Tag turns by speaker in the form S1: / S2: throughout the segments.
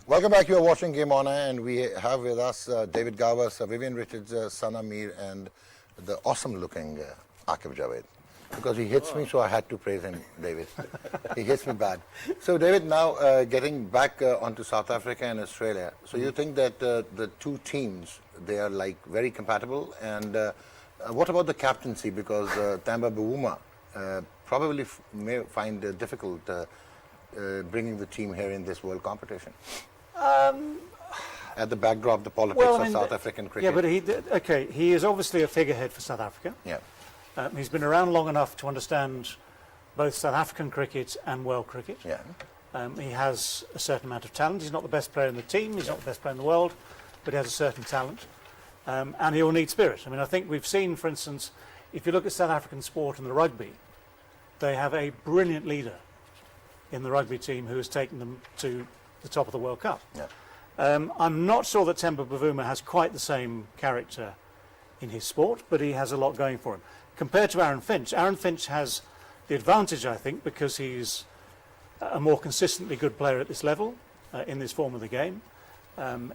S1: Welcome back. You are watching Game On Air, and we have with us David Gower, Sir Vivian Richards, Sana Mir, and the awesome-looking Aaqib Javed. Because he hits me, so I had to praise him, David. He hits me bad. So, David, now getting back onto South Africa and Australia. So, you think that the two teams, they are like very compatible? And what about the captaincy? Because Temba Bavuma probably may find it difficult bringing the team here in this world competition. At the backdrop of the politics of South African cricket.
S2: Yeah, but he is obviously a figurehead for South Africa.
S1: Yeah.
S2: He's been around long enough to understand both South African cricket and world cricket.
S1: Yeah.
S2: He has a certain amount of talent. He's not the best player in the team. He's not the best player in the world, but he has a certain talent. And he will need spirit. I mean, I think we've seen, for instance, if you look at South African sport and the rugby, they have a brilliant leader in the rugby team who has taken them to the top of the World Cup.
S1: Yeah.
S2: I'm not sure that Temba Bavuma has quite the same character in his sport, but he has a lot going for him. Compared to Aaron Finch has the advantage, I think, because he's a more consistently good player at this level, in this form of the game.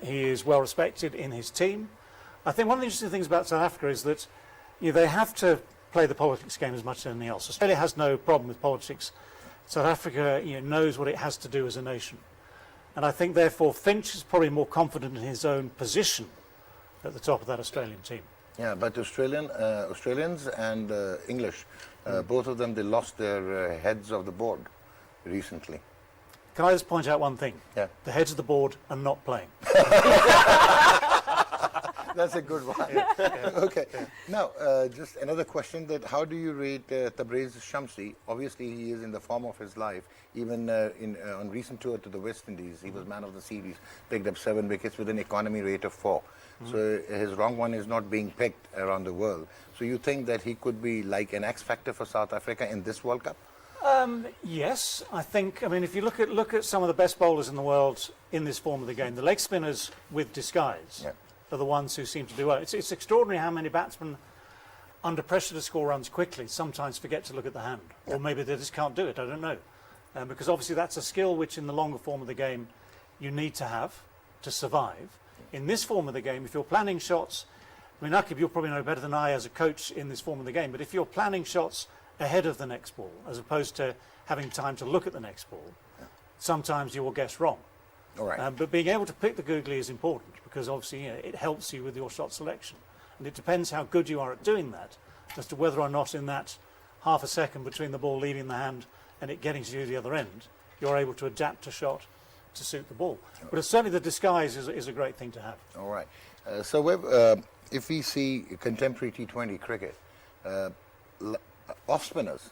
S2: He is well respected in his team. I think one of the interesting things about South Africa is that they have to play the politics game as much as anything else. Australia has no problem with politics. South Africa knows what it has to do as a nation. And I think, therefore, Finch is probably more confident in his own position at the top of that Australian team.
S1: Yeah, but Australians and English, both of them, they lost their heads of the board recently.
S2: Can I just point out one thing?
S1: Yeah.
S2: The heads of the board are not playing.
S1: That's a good one. Yeah. Okay. Yeah. Now, just another question: that how do you rate Tabriz Shamsi? Obviously, he is in the form of his life. Even on recent tour to the West Indies, he was man of the series, picked up 7 wickets with an economy rate of 4. So his wrong one is not being picked around the world. So you think that he could be like an X factor for South Africa in this World Cup?
S2: Yes, I think. I mean, if you look at some of the best bowlers in the world in this form of the game, the leg spinners with disguise. Yeah. Are the ones who seem to do well. It's extraordinary how many batsmen, under pressure to score runs quickly, sometimes forget to look at the hand. Yeah. Or maybe they just can't do it, I don't know. Because obviously that's a skill which in the longer form of the game you need to have to survive. In this form of the game, if you're planning shots, I mean, Aaqib, you'll probably know better than I as a coach in this form of the game, but if you're planning shots ahead of the next ball, as opposed to having time to look at the next ball, sometimes you will guess wrong.
S1: All right.
S2: But being able to pick the googly is important because obviously it helps you with your shot selection. And it depends how good you are at doing that as to whether or not in that half a second between the ball leaving the hand and it getting to you the other end, you're able to adapt a shot to suit the ball. But certainly the disguise is a great thing to have.
S1: All right. So if we see contemporary T20 cricket, off spinners,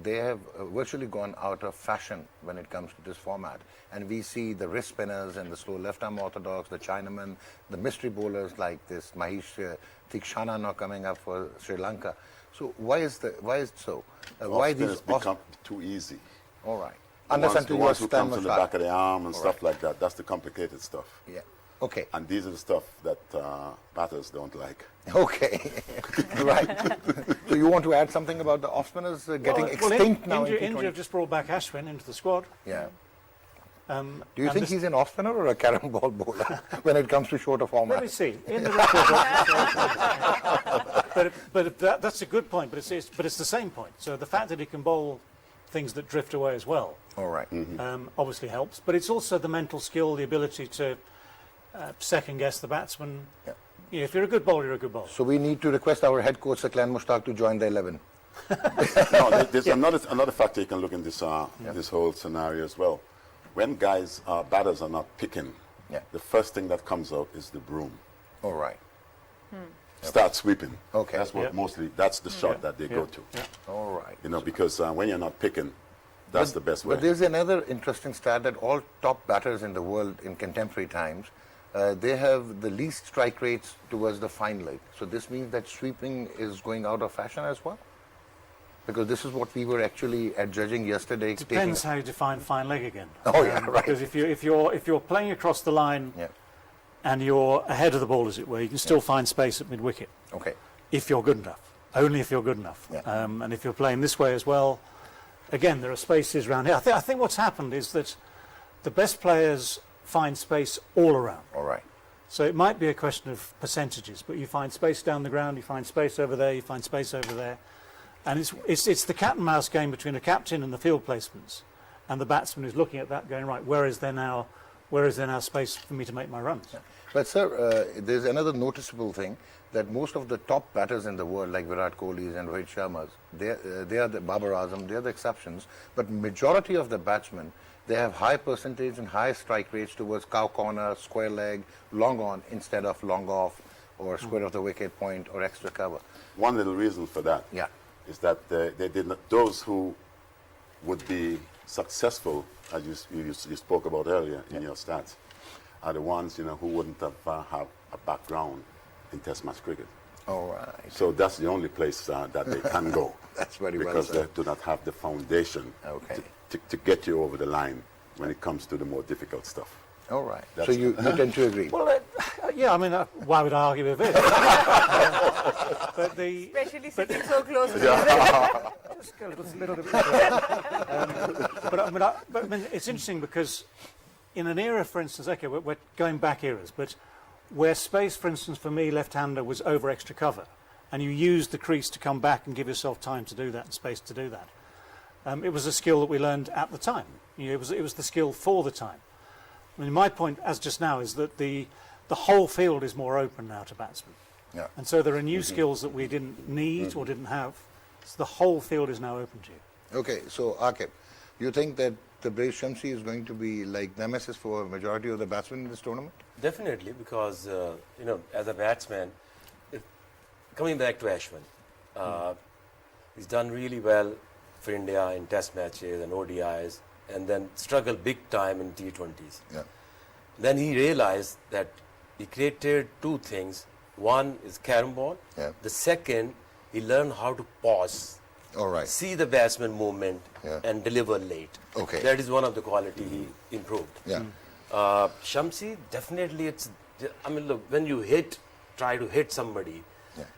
S1: they have virtually gone out of fashion when it comes to this format. And we see the wrist spinners and the slow left-arm orthodox, the Chinamen, the mystery bowlers like this Mahesh Theekshana now coming up for Sri Lanka. So why is it so? Why these
S3: become too easy?
S1: All right.
S3: The ones who come to the back of the arm and stuff like that. That's the complicated stuff.
S1: Yeah. Okay.
S3: And these are the stuff that batters don't like.
S1: Okay. Right. So you want to add something about the off spinners getting extinct now?
S2: India have just brought back Ashwin into the squad.
S1: Yeah. Do you think he's an off spinner or a carom ball bowler when it comes to shorter format?
S2: Let me see. In the but that's a good point. But it's the same point. So the fact that he can bowl things that drift away as well.
S1: All right.
S2: Obviously helps. But it's also the mental skill, the ability to second guess the batsman. Yeah. If you're a good bowler, you're a good bowler.
S1: So we need to request our head coach, Saklan Mushtaq, to join the 11.
S3: No, there's another factor you can look in this this whole scenario as well. When batters are not picking, the first thing that comes out is the broom.
S1: All right.
S3: Start sweeping.
S1: Okay.
S3: That's what that's the shot that they go to.
S1: Yeah. All right.
S3: Because when you're not picking, that's the best way.
S1: But there's another interesting stat that all top batters in the world in contemporary times, they have the least strike rates towards the fine leg. So this means that sweeping is going out of fashion as well? Because this is what we were actually judging yesterday.
S2: Depends how you define fine leg again.
S1: Oh yeah, right.
S2: Because if you're playing across the line and you're ahead of the ball, as it were, you can still find space at mid wicket.
S1: Okay.
S2: If you're good enough, only if you're good enough.
S1: Yeah.
S2: And if you're playing this way as well, again there are spaces around here. I think what's happened is that the best players find space all around.
S1: All right.
S2: So it might be a question of percentages, but you find space down the ground, you find space over there, you find space over there. And it's the cat and mouse game between a captain and the field placements, and the batsman who's looking at that going, right, where is there now space for me to make my runs?
S1: Yeah. But sir, there's another noticeable thing, that most of the top batters in the world, like Virat Kohli's and Rohit Sharma's, they are the Babar Azam, they are the exceptions, but majority of the batsmen, they have high percentage and high strike rates towards cow corner, square leg, long on instead of long off or square of the wicket point or extra cover.
S3: One little reason for that is that they did not, those who would be successful, as you spoke about earlier in your stats, are the ones who wouldn't have a background in Test match cricket.
S1: All right.
S3: So that's the only place that they can go.
S1: That's very well
S3: because
S1: said.
S3: they do not have the foundation
S1: Okay.
S3: to get you over the line when it comes to the more difficult stuff.
S1: All right. So you tend to agree.
S2: Well, yeah, I mean, why would I argue with it?
S4: Especially sitting so close to
S2: Just a little bit. But I mean, it's interesting because in an era, for instance, okay, we're going back eras, but where space, for instance, for me, left-hander was over extra cover, and you used the crease to come back and give yourself time to do that and space to do that. It was a skill that we learned at the time. It was the skill for the time. I mean, my point, as just now, is that the whole field is more open now to batsmen.
S1: Yeah.
S2: And so there are new skills that we didn't need or didn't have. So the whole field is now open to you.
S1: Okay, so Aaqib, you think that the brave Shamsi is going to be like nemesis for a majority of the batsmen in this tournament?
S5: Definitely, because, as a batsman, coming back to Ashwin, he's done really well for India in Test matches and ODIs, and then struggled big time in T20s.
S1: Yeah.
S5: Then he realized that he created two things. One is carom ball.
S1: Yeah.
S5: The second, he learned how to pause,
S1: All right.
S5: see the batsman movement, and deliver late.
S1: Okay.
S5: That is one of the quality he improved.
S1: Yeah.
S5: Shamsi, definitely look, when you try to hit somebody,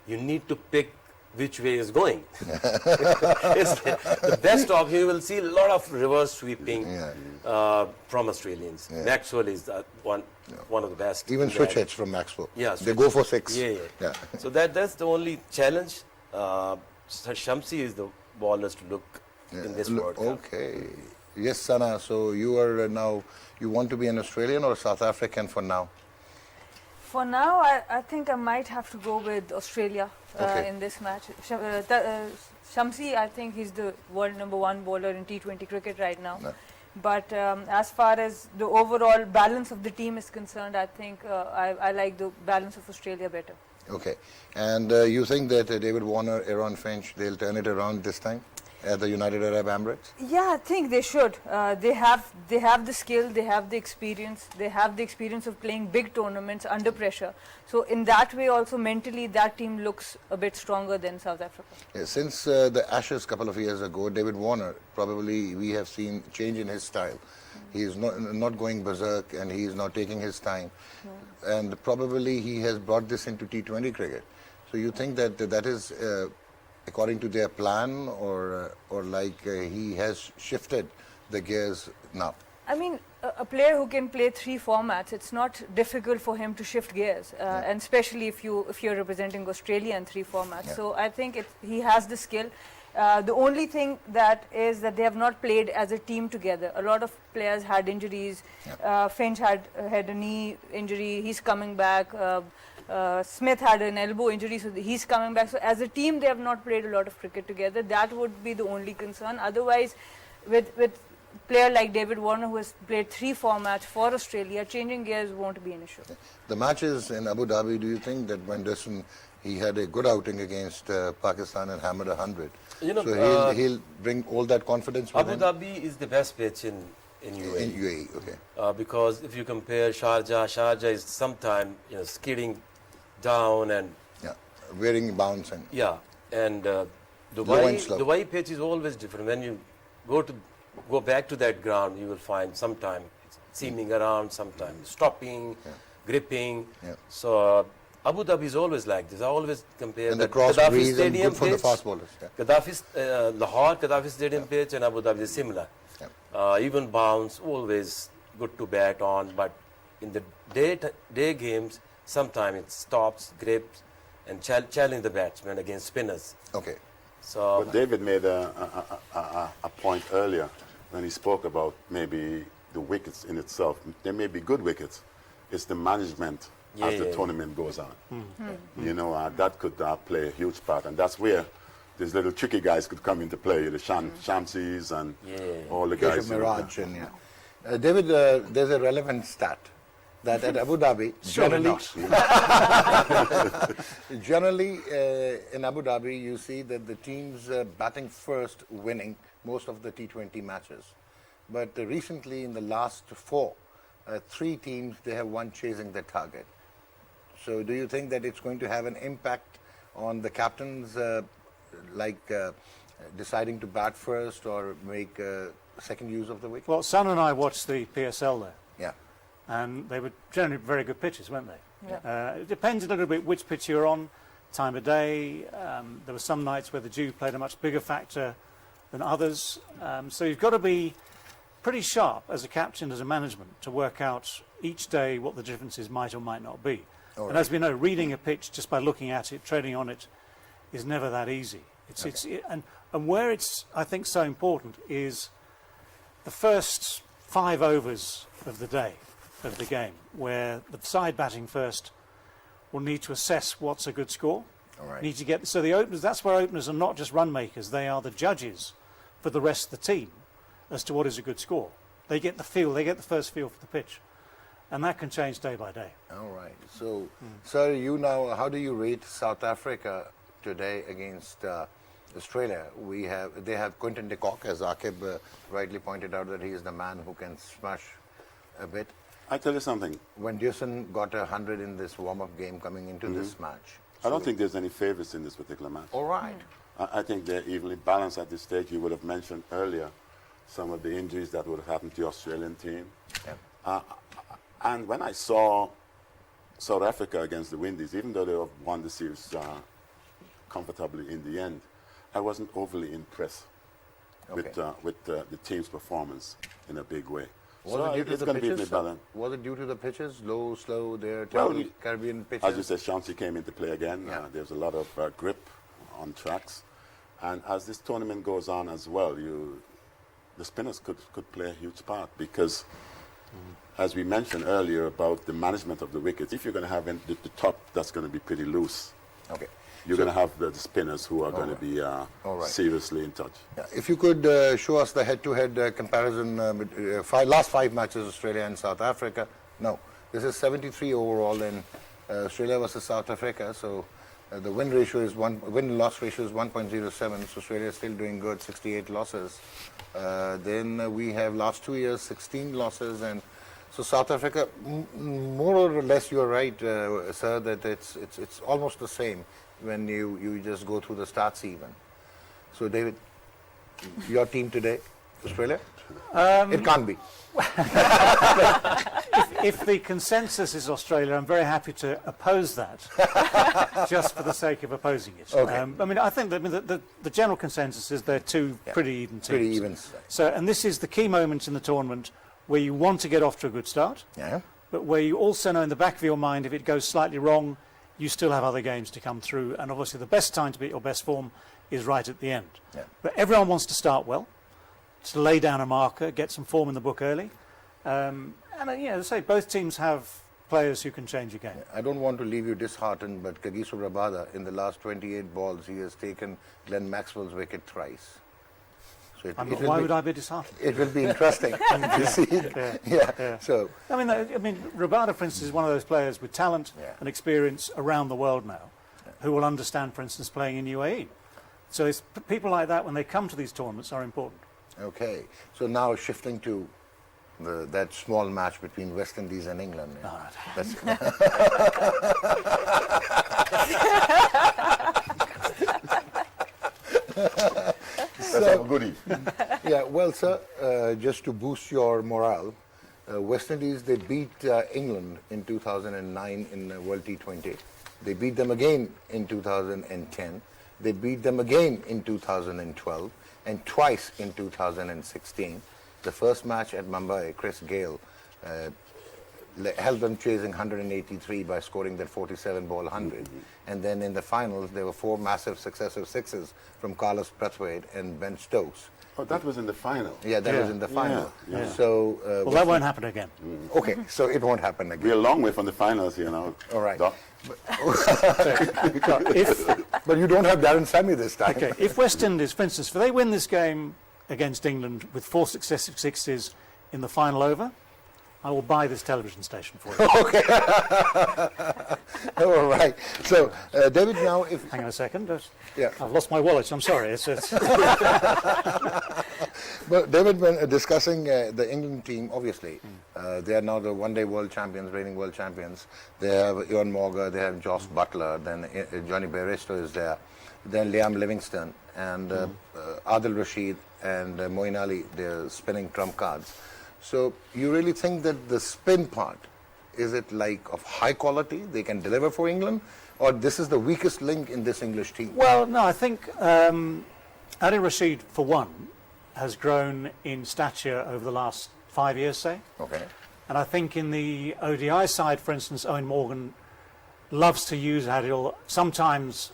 S5: you need to pick which way is going. It's the best of, you will see a lot of reverse sweeping from Australians. Maxwell is one of the best.
S1: Even switch hits from Maxwell.
S5: Yeah,
S1: they go for 6.
S5: Yeah. So that's the only challenge. Shamsi is the ballers to look in this World Cup.
S1: Okay. Yes, Sana. So you are now, you want to be an Australian or South African for now?
S4: For now, I think I might have to go with Australia in this match. Shamsi, I think he's the world #1 bowler in T20 cricket right now.
S1: No.
S4: But as far as the overall balance of the team is concerned, I think I like the balance of Australia better.
S1: Okay. And you think that David Warner, Aaron Finch, they'll turn it around this time at the United Arab Emirates?
S4: Yeah, I think they should. They have the skill, they have the experience of playing big tournaments under pressure. So in that way also mentally that team looks a bit stronger than South Africa.
S1: Yeah, since the Ashes a couple of years ago, David Warner, probably we have seen change in his style. He is not going berserk and he is not taking his time. And probably he has brought this into T20 cricket. So you think that that is according to their plan, or like he has shifted the gears now?
S4: I mean, a player who can play 3 formats, it's not difficult for him to shift gears, and especially if you're representing Australia in 3 formats. So I think he has the skill. The only thing that is that they have not played as a team together. A lot of players had injuries. Finch had a knee injury. He's coming back. Smith had an elbow injury, so he's coming back. So as a team, they have not played a lot of cricket together. That would be the only concern. Otherwise, with player like David Warner, who has played 3 formats for Australia, changing gears won't be an issue.
S1: The matches in Abu Dhabi, do you think that when he had a good outing against Pakistan and hammered 100? So he'll bring all that confidence with him?
S5: Abu Dhabi is the best pitch in UAE.
S1: In UAE, okay.
S5: Because if you compare Sharjah is sometime skidding down and
S1: wearing bounce and
S5: and
S1: low and slow.
S5: Dubai pitch is always different. When you go back to that ground, you will find sometime seaming around, sometimes stopping, gripping. So Abu Dhabi is always like this. I always compare
S1: and
S5: the
S1: cross
S5: Gaddafi
S1: breeze
S5: Stadium
S1: and good for
S5: pitch,
S1: the fast bowlers.
S5: Lahore Gaddafi Stadium pitch and Abu Dhabi is similar. Even bounce, always good to bat on, but in the day games, sometimes it stops, grips, and challenge the batsman against spinners.
S1: Okay.
S5: So
S3: But David made a point earlier when he spoke about maybe the wickets in itself. There may be good wickets. It's the management as the tournament goes on. You know, that could play a huge part, and that's where these little tricky guys could come into play. The Shamsis and all the guys.
S1: Mirage and David, there's a relevant stat that at Abu Dhabi, generally in Abu Dhabi, you see that the teams batting first winning most of the T20 matches. But recently, in the last 4, 3 teams, they have won chasing the target. So do you think that it's going to have an impact on the captains, deciding to bat first or make second use of the wicket?
S2: Well, Son and I watched the PSL there.
S1: Yeah.
S2: And they were generally very good pitches, weren't they?
S4: Yeah.
S2: It depends a little bit which pitch you're on, time of day. There were some nights where the dew played a much bigger factor than others. So you've got to be pretty sharp as a captain, as a management, to work out each day what the differences might or might not be. And as we know, reading a pitch just by looking at it, trading on it, is never that easy. And where it's, I think, so important is the first 5 overs of the day, of the game, where the side batting first will need to assess what's a good score. Need to get, so the openers, that's where openers are not just run makers, they are the judges for the rest of the team as to what is a good score. They get the feel, they get the first feel for the pitch. And that can change day by day.
S1: All right. So, sir, how do you rate South Africa today against Australia? They have Quinton de Kock, as Aaqib rightly pointed out, that he is the man who can smash a bit.
S3: I tell you something.
S1: When Dewson got 100 in this warm-up game coming into this match.
S3: I don't think there's any favorites in this particular match.
S1: All right.
S3: I think they're evenly balanced at this stage. You would have mentioned earlier some of the injuries that would have happened to the Australian team.
S1: Yeah.
S3: And when I saw South Africa against the Windies, even though they have won the series comfortably in the end, I wasn't overly impressed with the team's performance in a big way.
S1: Was it due to the
S3: going to be
S1: pitches?
S3: balanced.
S1: Was it due to the pitches? Low, slow, there,
S3: Well,
S1: Caribbean pitches?
S3: As you said, Shamsi came into play again.
S1: Yeah.
S3: There's a lot of grip on tracks. And as this tournament goes on as well, the spinners could play a huge part because, as we mentioned earlier about the management of the wickets, if you're going to have the top, that's going to be pretty loose.
S1: Okay.
S3: You're going to have the spinners who are going to be seriously in touch.
S1: Yeah. If you could show us the head-to-head comparison, last 5 matches, Australia and South Africa. No, this is 73 overall in Australia versus South Africa. So the win-loss ratio is 1.07. So Australia is still doing good, 68 losses. Then we have last 2 years, 16 losses, and so South Africa, more or less, you are right, sir, that it's almost the same when you just go through the stats even. So David, your team today, Australia? It can't be.
S2: If the consensus is Australia, I'm very happy to oppose that, just for the sake of opposing it.
S1: Okay.
S2: I mean, I think that the general consensus is they're two pretty even teams.
S1: Pretty even.
S2: So, and this is the key moment in the tournament where you want to get off to a good start, but where you also know in the back of your mind, if it goes slightly wrong, you still have other games to come through. And obviously the best time to be at your best form is right at the end.
S1: Yeah.
S2: But everyone wants to start well, to lay down a marker, get some form in the book early. And as I say, both teams have players who can change a game.
S1: I don't want to leave you disheartened, but Kagiso Rabada, in the last 28 balls, he has taken Glenn Maxwell's wicket thrice. So
S2: why would I be disheartened?
S1: It will be interesting to see. So
S2: I mean, Rabada, for instance, is one of those players with talent and experience around the world now, who will understand, for instance, playing in UAE. So it's people like that, when they come to these tournaments, are important.
S1: Okay. So now shifting to that small match between West Indies and England. That's
S3: a goodie.
S1: Yeah, well, sir, just to boost your morale, West Indies, they beat England in 2009 in the World T20. They beat them again in 2010. They beat them again in 2012 and twice in 2016. The first match at Mumbai, Chris Gale held them chasing 183 by scoring that 47-ball 100. And then in the finals, there were 4 massive successive sixes from Carlos Brathwaite and Ben Stokes.
S3: Oh, that was in the final.
S1: Yeah, that was in the final.
S3: Yeah.
S1: So,
S2: Well, that won't happen again.
S1: okay, so it won't happen again.
S3: We're a long way from the finals, you know.
S1: All right.
S3: Doc.
S1: But you don't have Darren Sammy this time.
S2: Okay, if West Indies, for instance, if they win this game against England with 4 successive sixes in the final over, I will buy this television station for you.
S1: Okay. All right. So, David, now if...
S2: Hang on a second.
S1: Yeah.
S2: I've lost my wallet. I'm sorry. It's
S1: Well, David, when discussing the England team, obviously, they are now the one-day world champions, reigning world champions. They have Ian Morgan, they have Josh Butler, then Johnny Bairstow is there, then Liam Livingstone, and Adil Rashid and Moeen Ali, they're spinning trump cards. So you really think that the spin part, is it like of high quality, they can deliver for England, or this is the weakest link in this English team?
S2: Well, no, I think Adil Rashid, for one, has grown in stature over the last 5 years, say.
S1: Okay.
S2: And I think in the ODI side, for instance, Owen Morgan loves to use Adil sometimes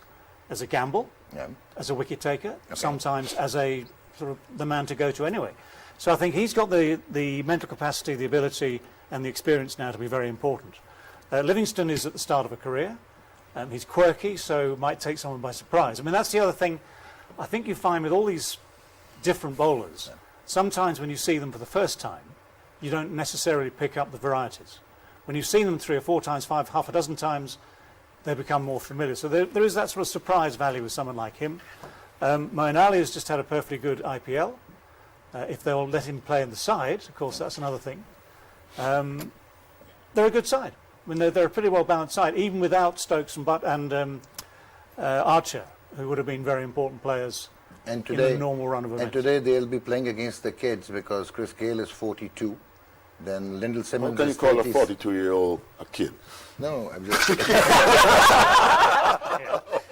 S2: as a gamble, as a wicket taker, sometimes as a sort of the man to go to anyway. So I think he's got the mental capacity, the ability, and the experience now to be very important. Livingstone is at the start of a career. He's quirky, so might take someone by surprise. I mean, that's the other thing I think you find with all these different bowlers. Sometimes when you see them for the first time, you don't necessarily pick up the varieties. When you've seen them 3 or 4 times, half a dozen times, they become more familiar. So there is that sort of surprise value with someone like him. Moeen Ali has just had a perfectly good IPL. If they'll let him play in the side, of course, that's another thing. They're a good side. I mean, they're a pretty well-balanced side, even without Stokes and Archer, who would have been very important players in a normal run of events.
S1: And today they'll be playing against the kids because Chris Gayle is 42. Then Lyndall Simmons
S3: How can you call a 42-year-old a kid?
S1: No, I'm just...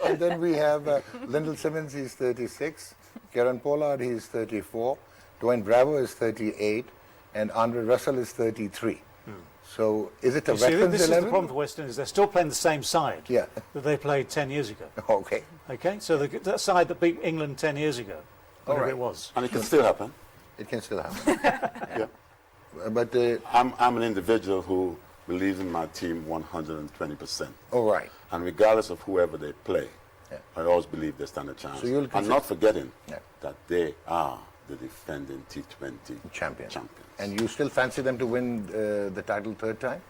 S1: And then we have Lyndall Simmons, he's 36. Kieran Pollard, he's 34. Dwayne Bravo is 38. And Andre Russell is 33. So is it a veterans 11?
S2: This is the problem for West Indies. They're still playing the same side that they played 10 years ago.
S1: Okay.
S2: Okay, so that side that beat England 10 years ago, whatever it was.
S3: And it can still happen.
S1: It can still happen.
S3: Yeah.
S1: But
S3: I'm an individual who believes in my team 120%.
S1: all right.
S3: And regardless of whoever they play, I always believe they stand a chance.
S1: So you'll
S3: and not forgetting
S1: Yeah.
S3: that they are the defending T20
S1: Champions.
S3: champions.
S1: And you still fancy them to win the title 3rd time?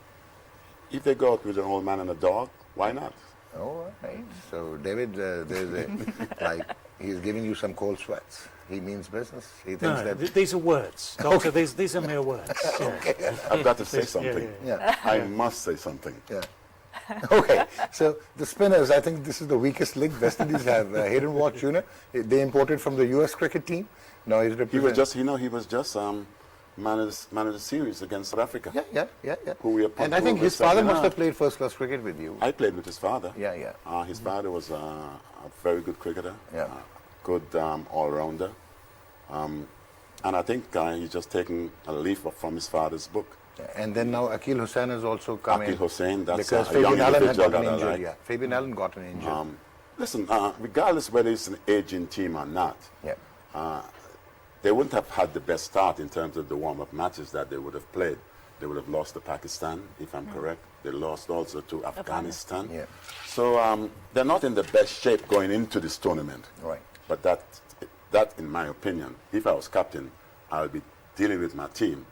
S3: If they go out with an old man and a dog, why not?
S1: All right. So, David, there's like, he's giving you some cold sweats. He means business. He thinks that...
S2: These are words, Doctor. These are mere words. Yeah.
S3: I've got to say something.
S1: Yeah.
S3: I must say something.
S1: Yeah. Okay. So, the spinners, I think this is the weakest link West Indies have. Hayden Watt Jr., they imported from the U.S. cricket team. Now he's
S3: He was just, man of the series against South Africa.
S1: Yeah.
S3: Who we
S1: And I think his father must have played first-class cricket with you.
S3: I played with his father.
S1: Yeah.
S3: His father was a very good cricketer.
S1: Yeah.
S3: Good all-rounder. And I think he's just taken a leaf from his father's book.
S1: And then now Aaqib Hussain has also come in.
S3: Aaqib Hussain, that's
S1: because
S3: a young
S1: Fabian Allen had
S3: individual
S1: gotten
S3: that I
S1: injured.
S3: like.
S1: Yeah. Fabian Allen got an injury.
S3: Listen, regardless whether it's an aging team or not, they wouldn't have had the best start in terms of the warm-up matches that they would have played. They would have lost to Pakistan, if I'm correct. They lost also to Afghanistan.
S1: Yeah.
S3: So they're not in the best shape going into this tournament.
S1: Right.
S3: But that, in my opinion, if I was captain, I would be dealing with my team,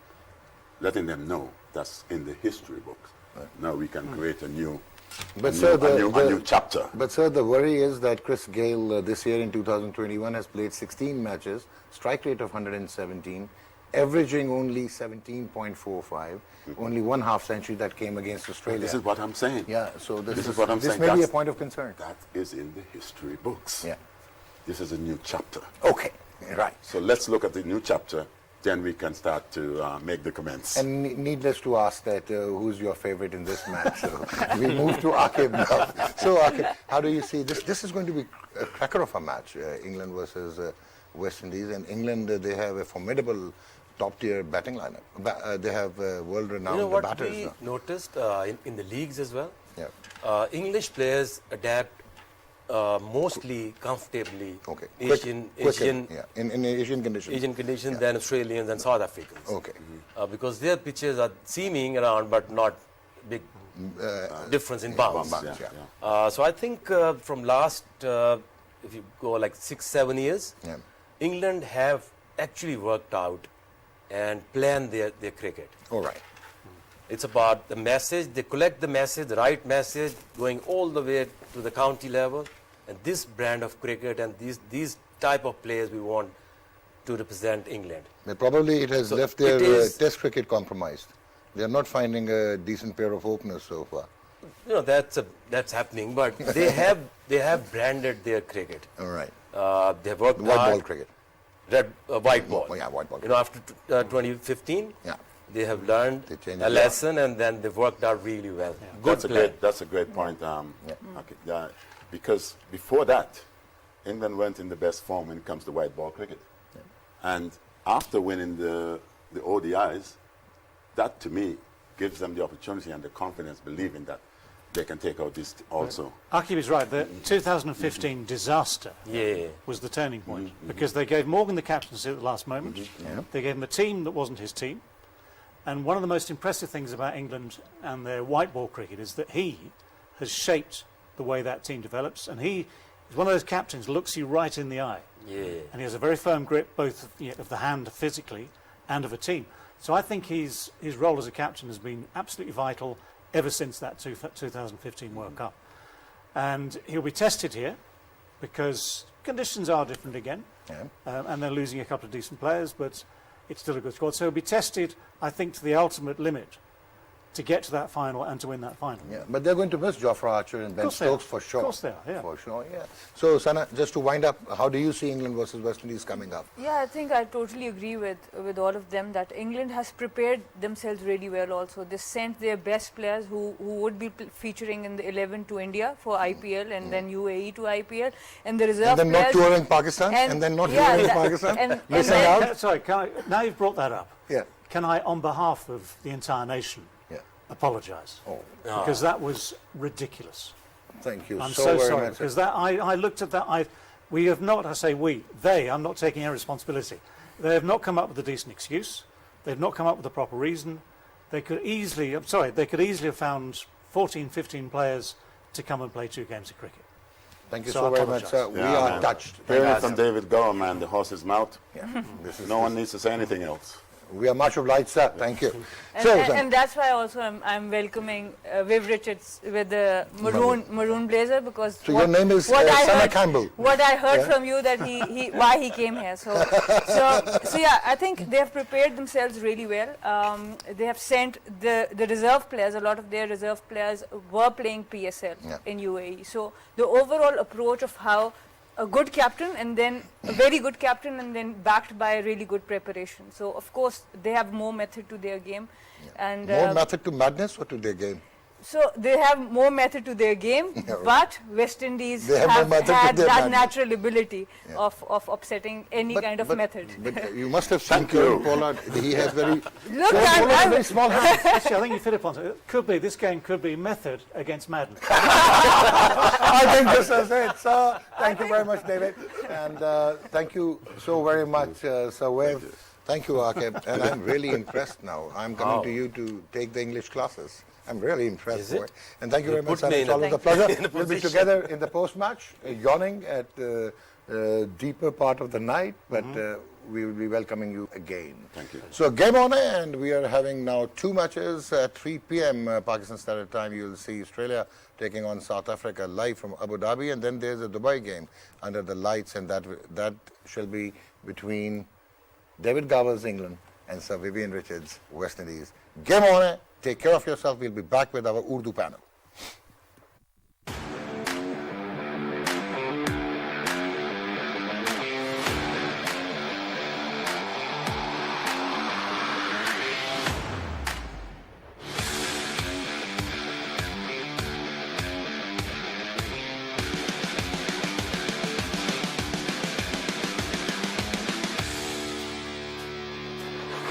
S3: letting them know that's in the history books. Right. Now we can create a new chapter.
S1: But sir, the worry is that Chris Gayle this year in 2021 has played 16 matches, strike rate of 117, averaging only 17.45, only 1 half century that came against Australia.
S3: This is what I'm saying.
S1: Yeah, so this
S3: is what I'm saying.
S1: This may be a point of concern.
S3: That is in the history books.
S1: Yeah.
S3: This is a new chapter.
S1: Okay, right.
S3: So let's look at the new chapter, then we can start to make the comments.
S1: And needless to ask that who's your favorite in this match. So we move to Aaqib now. So Aaqib, how do you see this? This is going to be a cracker of a match, England versus West Indies. And England, they have a formidable top-tier batting lineup. They have world-renowned
S5: You know what
S1: batters
S5: we
S1: now.
S5: noticed in the leagues as well?
S1: Yeah.
S5: English players adapt mostly comfortably
S1: Okay.
S5: Asian
S1: Yeah. In Asian conditions.
S5: Asian conditions than Australians and South Africans.
S1: Okay.
S5: Because their pitches are seeming around but not big difference in bounce.
S1: bounce, yeah.
S5: So I think from last, if you go like 6-7 years,
S1: Yeah.
S5: England have actually worked out and planned their cricket.
S1: All right.
S5: It's about the message, they collect the message, the right message, going all the way to the county level. And this brand of cricket and these type of players we want to represent England.
S1: But probably it has
S5: So
S1: left
S5: it
S1: their
S5: is-
S1: test cricket compromised. They are not finding a decent pair of openers so far.
S5: You know, that's happening, but they have branded their cricket.
S1: All right.
S5: They have worked
S1: White
S5: hard.
S1: ball cricket.
S5: White ball.
S1: Oh, yeah, white ball.
S5: You know, after 2015,
S1: Yeah.
S5: they have learned
S1: They changed
S5: a
S1: it.
S5: lesson and then they've worked out really well. Good plan.
S3: That's a great point. Okay, yeah, because before that, England went in the best form when it comes to white ball cricket. And after winning the ODIs, that to me gives them the opportunity and the confidence, believing that they can take out this also.
S2: Aaqib is right. The 2015 disaster
S5: Yeah.
S2: was the turning point because they gave Morgan the captaincy at the last moment. They gave him a team that wasn't his team. And one of the most impressive things about England and their white ball cricket is that he has shaped the way that team develops. And he is one of those captains looks you right in the eye.
S5: Yeah.
S2: And he has a very firm grip both of the hand physically and of a team. So I think his role as a captain has been absolutely vital ever since that 2015 World Cup. And he'll be tested here because conditions are different again.
S1: Yeah.
S2: And they're losing a couple of decent players, but it's still a good squad. So he'll be tested, I think, to the ultimate limit to get to that final and to win that final.
S1: Yeah, but they're going to miss Jofra Archer and Ben
S2: course they are.
S1: Stokes for sure.
S2: Of course they are, yeah.
S1: For sure, yeah. So, Sana, just to wind up, how do you see England versus West Indies coming up?
S4: Yeah, I think I totally agree with all of them that England has prepared themselves really well also. They sent their best players who would be featuring in the 11 to India for IPL and then UAE to IPL. And the reserve
S1: And then not
S4: players...
S1: touring Pakistan? And then not touring Pakistan? Missing
S4: then-
S1: out?
S2: Sorry, now you've brought that up.
S1: Yeah.
S2: Can I, on behalf of the entire nation, apologise?
S1: Oh.
S2: Because that was ridiculous.
S1: Thank you
S2: I'm
S1: so
S2: so
S1: very
S2: sorry,
S1: much.
S2: because that I looked at that. We have not, I say we, they, I'm not taking any responsibility. They have not come up with a decent excuse. They've not come up with a proper reason. They could easily have found 14, 15 players to come and play 2 games of cricket.
S1: Thank you
S2: So
S1: so
S2: I
S1: very much, sir.
S2: apologise.
S1: We are touched.
S3: Hearing from David Gower, man, the horse's mouth.
S1: Yeah. This is
S3: No one needs to say anything else.
S1: We are much obliged, sir. Thank you.
S4: And,
S1: So,
S4: and,
S1: Sana,
S4: and that's why also I'm welcoming Viv Richards with the maroon blazer because
S1: So your name is Sana Campbell.
S4: What I heard from you that why he came here. So yeah, I think they have prepared themselves really well. They have sent the reserve players. A lot of their reserve players were playing PSL in UAE. So the overall approach of how a good captain and then a very good captain and then backed by a really good preparation. So of course they have more method to their game. And
S1: more method to madness or to their game?
S4: so they have more method to their game, but West Indies
S1: They have
S4: have
S1: more method to
S4: had
S1: their
S4: that
S1: madness.
S4: natural ability of upsetting any kind of method.
S1: But you must have seen Kieran Pollard. He has very,
S4: Look,
S1: Kieran Pollard has very small hands.
S2: Actually, I think you fit upon it. This game could be method against madness.
S1: I think this is it. So, thank you very much, David. And thank you so very much, Sir Wave. Thank you, Aaqib. And I'm really impressed now. I'm coming to you to take the English classes. I'm really impressed.
S5: Is it?
S1: Boy. And thank you very much,
S5: put
S1: sir.
S5: me
S1: It's
S5: in a-
S1: always a pleasure.
S5: in a
S1: We'll be
S5: position.
S1: together in the post-match, yawning at deeper part of the night, but we will be welcoming you again.
S3: Thank you.
S1: So game on, and we are having now 2 matches at 3 p.m. Pakistan Standard Time. You'll see Australia taking on South Africa live from Abu Dhabi, and then there's a Dubai game under the lights, and that shall be between David Gower's England and Sir Vivian Richards' West Indies. Game on, take care of yourself. We'll be back with our Urdu panel.